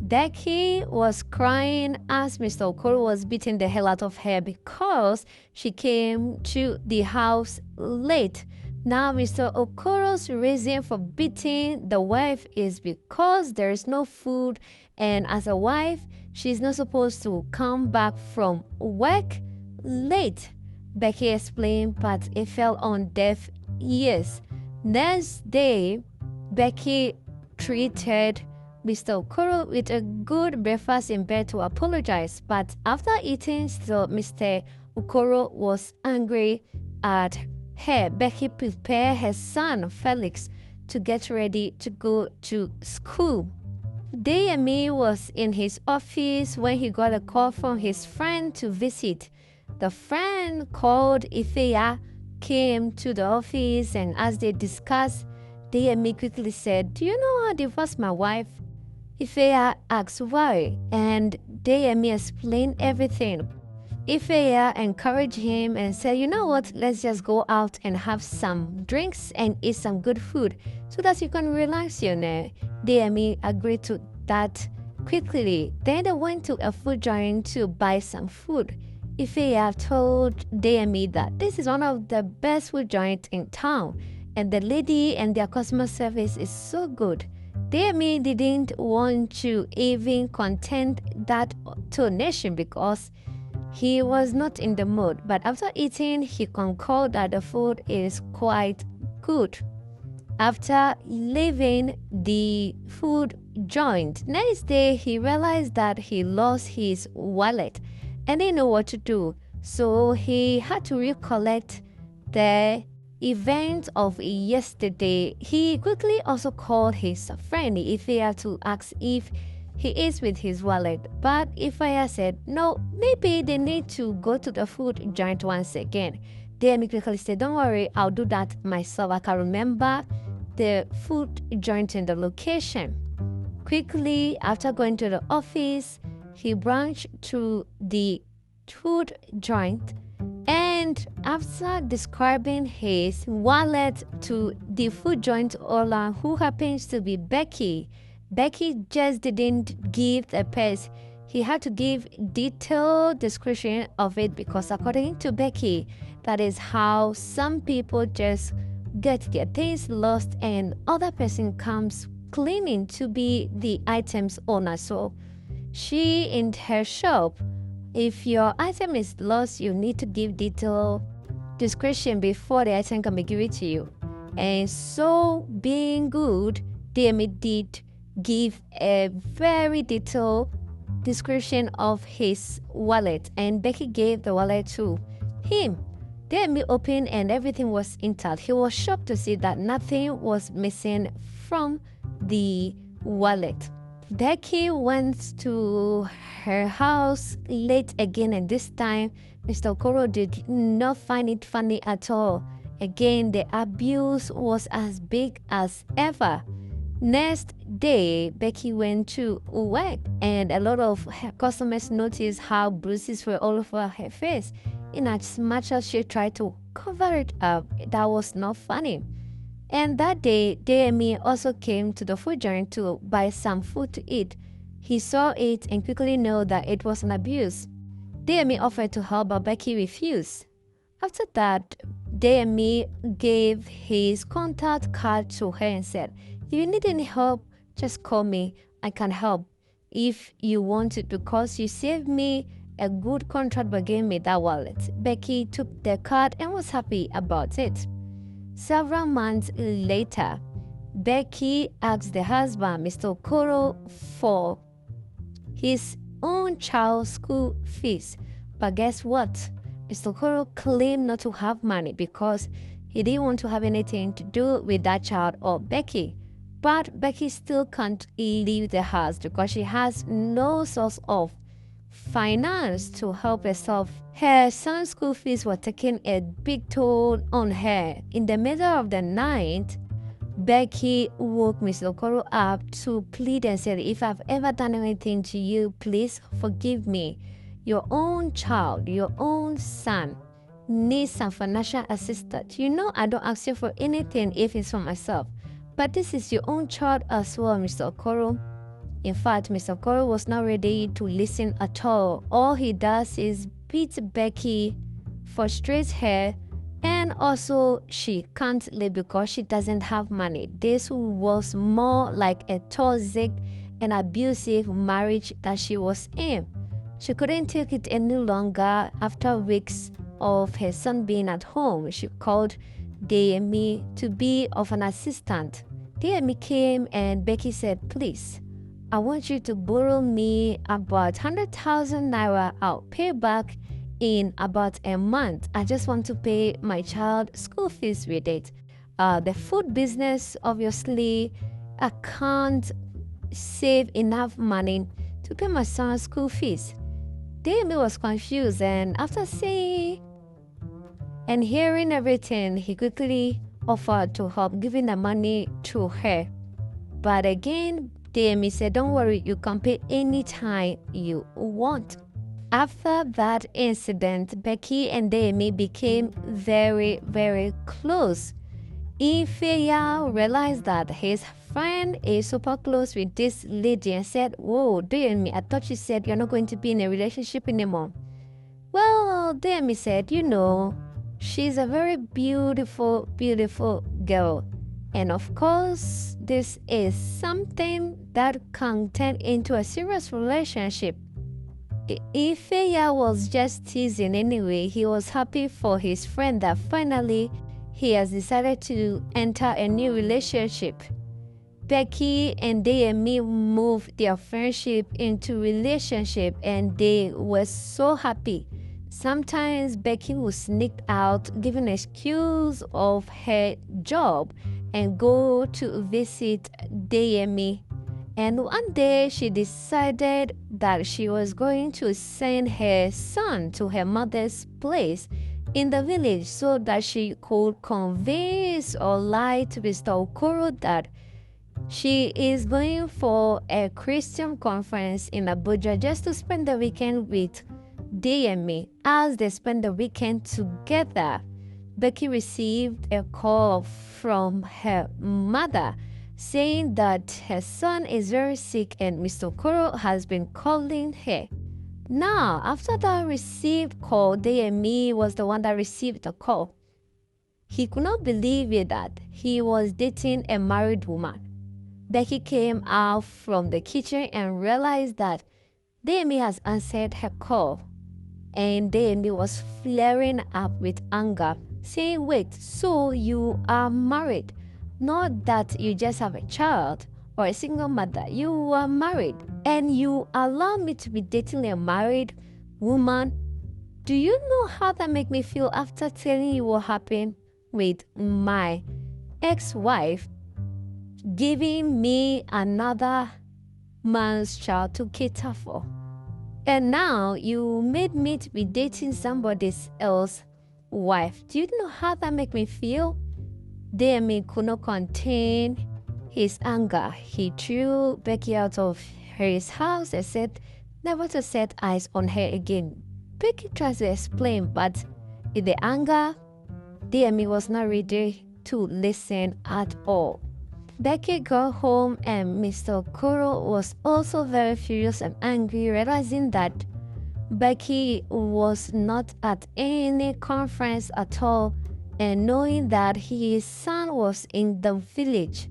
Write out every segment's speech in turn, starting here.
Becky was crying as Mr. Okoro was beating the hell out of her because she came to the house late. Now, Mr. Okoro's reason for beating the wife is because there is no food, and as a wife, she's not supposed to come back from work late. Becky explained, but it fell on deaf ears. Next day, Becky treated Mr. Okoro with a good breakfast in bed to apologize, but after eating, still Mr. Okoro was angry at her. Becky prepared her son Felix to get ready to go to school. Deyemi was in his office when he got a call from his friend to visit. The friend called Ifeya came to the office, and as they discussed, Deyemi quickly said, "Do you know how to divorce my wife?" Ifeya asked why, and Deyemi explained everything. Ifeya encouraged him and said, "You know what, let's just go out and have some drinks and eat some good food so that you can relax your neck." Deyemi agreed to that quickly. Then they went to a food joint to buy some food. Ifeya told Deyemi that this is one of the best food joints in town, and the lady and their customer service is so good. Deyemi didn't want to even content that donation because he was not in the mood, but after eating, he concurred that the food is quite good. After leaving the food joint, next day he realized that he lost his wallet and didn't know what to do, so he had to recollect the event of yesterday. He quickly also called his friend Ifeya to ask if he is with his wallet, but Ifeya said no, maybe they need to go to the food joint once again. Deyemi quickly said, "Don't worry, I'll do that myself. I can remember the food joint in the location." Quickly, after going to the office, he branched to the food joint, and after describing his wallet to the food joint owner, who happens to be Becky just didn't give the purse. He had to give detailed description of it because according to Becky, that is how some people just get things lost and other person comes claiming to be the item's owner. So she in her shop, if your item is lost, you need to give detailed description before the item can be given to you. And so being good, Deyemi did give a very detailed description of his wallet, and Becky gave the wallet to him. Deyemi opened and everything was intact. He was shocked to see that nothing was missing from the wallet. Becky went to her house late again, and this time Mr. Okoro did not find it funny at all. Again, the abuse was as big as ever. Next day, Becky went to work, and a lot of her customers noticed how bruises were all over her face. In as much as she tried to cover it up, that was not funny. And that day, Deyemi also came to the food joint to buy some food to eat. He saw it and quickly knew that it was an abuse. Deyemi offered to help, but Becky refused. After that, Deyemi gave his contact card to her and said, "If you need any help, just call me. I can help if you want it because you saved me a good contract by giving me that wallet." Becky took the card and was happy about it. Several months later, Becky asked the husband, Mr. Okoro, for his own child's school fees. But guess what? Mr. Okoro claimed not to have money because he didn't want to have anything to do with that child or Becky. But Becky still can't leave the house because she has no source of finance to help herself. Her son's school fees were taking a big toll on her. In the middle of the night, Becky woke Mr. Okoro up to plead and said, "If I've ever done anything to you, please forgive me. Your own child, your own son needs some financial assistance. You know I don't ask you for anything if it's for myself. But this is your own child as well, Mr. Okoro. In fact, Mr. Okoro was not ready to listen at all. All he does is beat Becky, frustrates her, and also she can't live because she doesn't have money. This was more like a toxic and abusive marriage that she was in. She couldn't take it any longer. After weeks of her son being at home, she called Deyemi to be of an assistant. Deyemi came and Becky said, "Please, I want you to borrow me about 100,000 naira. I'll pay back in about a month. I just want to pay my child school fees with it. The food business, obviously, I can't save enough money to pay my son's school fees." Deyemi was confused, and after saying and hearing everything, he quickly offered to help, giving the money to her. But again, Deyemi said, "Don't worry, you can pay anytime you want." After that incident, Becky and Deyemi became very, very close. Ifeya realized that his friend is super close with this lady and said, "Whoa, Deyemi, I thought you said you're not going to be in a relationship anymore." Well, Deyemi said, she's a very beautiful, beautiful girl. And of course, this is something that can turn into a serious relationship. Ifeya was just teasing anyway. He was happy for his friend that finally he has decided to enter a new relationship. Becky and Deyemi moved their friendship into relationship, and they were so happy. Sometimes Becky would sneak out, giving an excuse of her job, and go to visit Deyemi. And one day she decided that she was going to send her son to her mother's place in the village so that she could convince or lie to Mr. Okoro that she is going for a Christian conference in Abuja just to spend the weekend with Deyemi. As they spend the weekend together, Becky received a call from her mother saying that her son is very sick and Mr. Okoro has been calling her. Now, after that received call, Deyemi was the one that received the call. He could not believe it that he was dating a married woman. Becky came out from the kitchen and realized that Deyemi has answered her call. And Deyemi was flaring up with anger, saying, "Wait, so you are married? Not that you just have a child or a single mother. You are married and you allow me to be dating a married woman? Do you know how that make me feel after telling you what happened with my ex-wife giving me another man's child to cater for? And now you made me to be dating somebody else's wife. Do you know how that make me feel?" Deyemi could not contain his anger. He threw Becky out of his house and said never to set eyes on her again. Becky tried to explain, but in the anger, Deyemi was not ready to listen at all. Becky got home and Mr. Okoro was also very furious and angry, realizing that Becky was not at any conference at all and knowing that his son was in the village.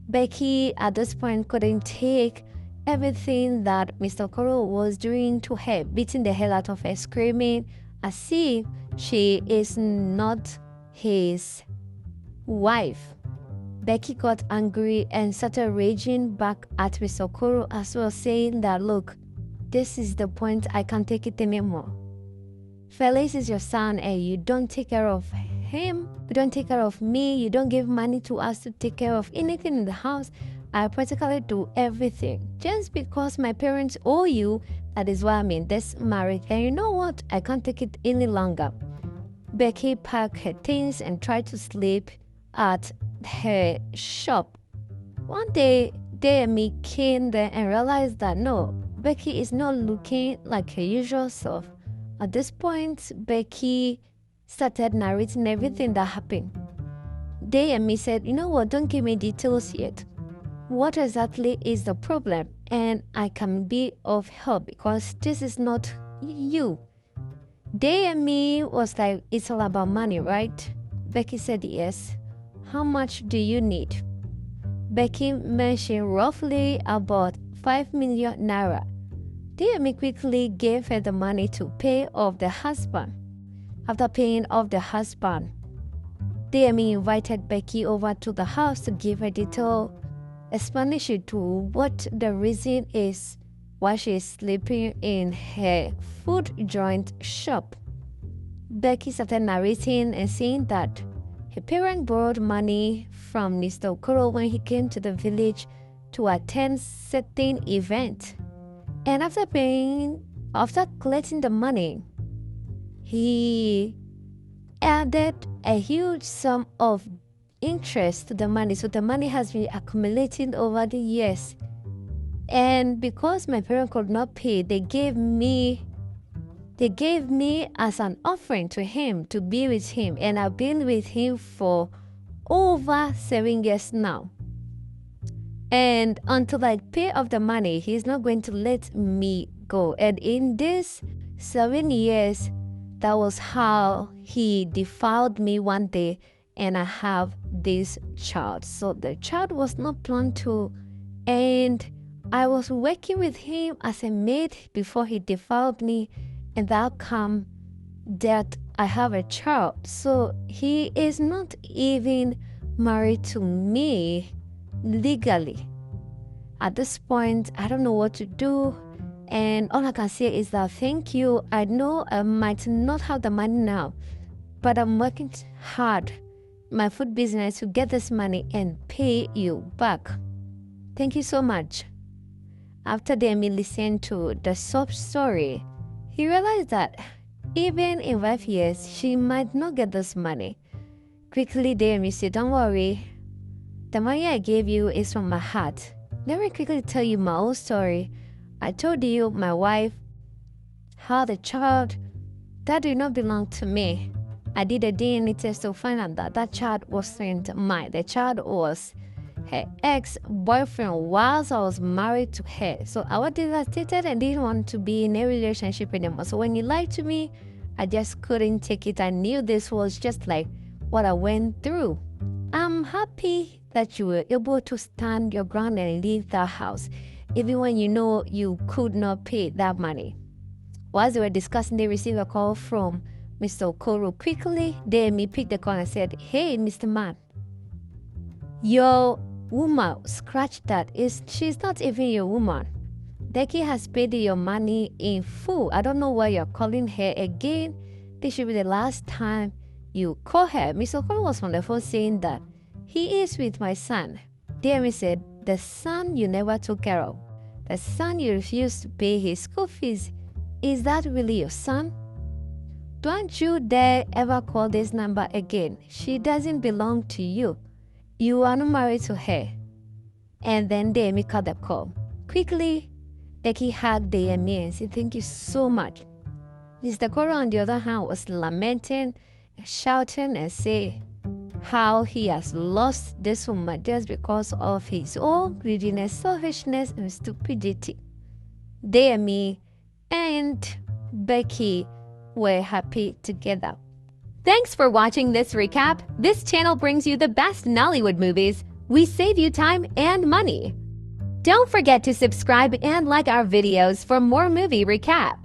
Becky at this point couldn't take everything that Mr. Okoro was doing to her, beating the hell out of her, screaming as if she is not his wife. Becky got angry and started raging back at Mr. Okoro as well, saying that, "Look, this is the point, I can't take it anymore. Felix is your son and you don't take care of him, you don't take care of me, you don't give money to us to take care of anything in the house. I practically do everything. Just because my parents owe you, that is why I'm in this marriage. And you know what? I can't take it any longer." Becky packed her things and tried to sleep at her shop. One day, Deyemi came there and realized that no, Becky is not looking like her usual self. At this point, Becky started narrating everything that happened. Deyemi said, "You know what, don't give me details yet. What exactly is the problem?" and I can be of help because this is not you. They and me was like, it's all about money, right? Becky said yes. How much do you need? Becky mentioned roughly about 5 million naira. They quickly gave her the money to pay off the husband. After paying off the husband, Demi invited Becky over to the house to give her detailed explanation to what the reason is why she is sleeping in her food joint shop. Becky started narrating and saying that her parents borrowed money from Mr. Okoro when he came to the village to attend certain event. And after collecting the money, he added a huge sum of interest to the money. So the money has been accumulating over the years. And because my parents could not pay, they gave me as an offering to him to be with him. And I've been with him for over 7 years now. And until I pay off the money, he's not going to let me go. And in this 7 years, that was how he defiled me one day, and I have this child. So the child was not planned to, and I was working with him as a maid before he defiled me, and that come that I have a child. So he is not even married to me legally. At this point, I don't know what to do. And all I can say is that thank you. I know I might not have the money now, but I'm working hard, my food business, to get this money and pay you back. Thank you so much. After Demi listened to the sob story, he realized that even in 5 years, she might not get this money. Quickly, Demi said, don't worry. The money I gave you is from my heart. Let me quickly tell you my own story. I told you my wife had a child that did not belong to me. I did a DNA test to find out that that child wasn't mine. The child was her ex-boyfriend whilst I was married to her. So I was devastated and didn't want to be in a relationship anymore. So when you lied to me, I just couldn't take it. I knew this was just like what I went through. I'm happy that you were able to stand your ground and leave that house, even when you know you could not pay that money. Whilst they were discussing, they received a call from Mr. Okoro. Quickly, Demi picked the call and said, hey, Mr. Man, your woman scratched that. She's not even your woman. Becky has paid your money in full. I don't know why you're calling her again. This should be the last time you call her. Mr. Okoro was on the phone saying that he is with my son. Demi said, the son you never took care of, the son you refused to pay his school fees, is that really your son? Don't you dare ever call this number again. She doesn't belong to you. You are not married to her. And then Demi cut the call. Quickly, Becky hugged Demi and said, thank you so much. Mr. Okoro, on the other hand, was lamenting, shouting, and saying how he has lost this woman just because of his own greediness, selfishness, and stupidity. Demi and Becky were happy together. Thanks for watching this recap. This channel brings you the best Nollywood movies. We save you time and money. Don't forget to subscribe and like our videos for more movie recap.